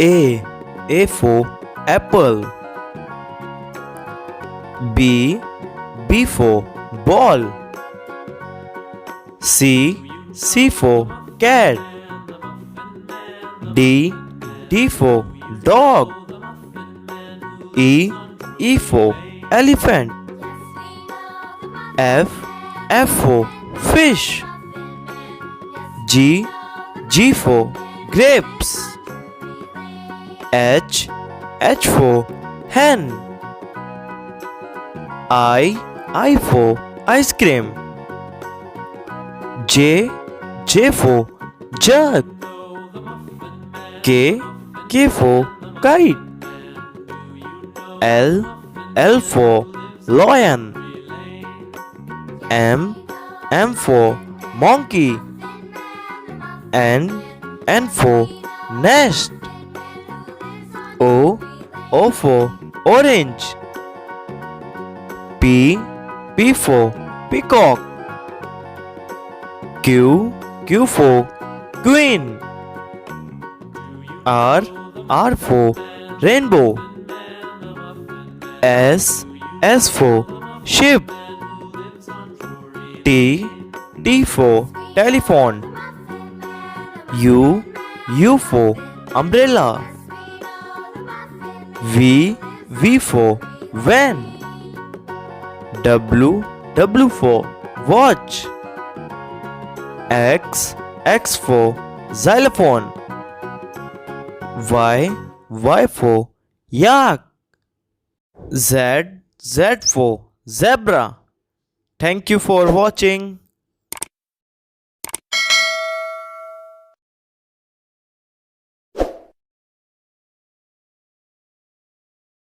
A for apple. B for ball. C for cat. D for dog. E for elephant. F for fish. G for grapes. H for hen. I for ice cream. J for jug. K for kite. L for lion. M for monkey. N for nest. O for orange. P for peacock. Q for queen. R for rainbow. S for ship. T for telephone. U for umbrella. V for van. W for watch. X for xylophone. Y for yak. Z for zebra. Thank you for watching.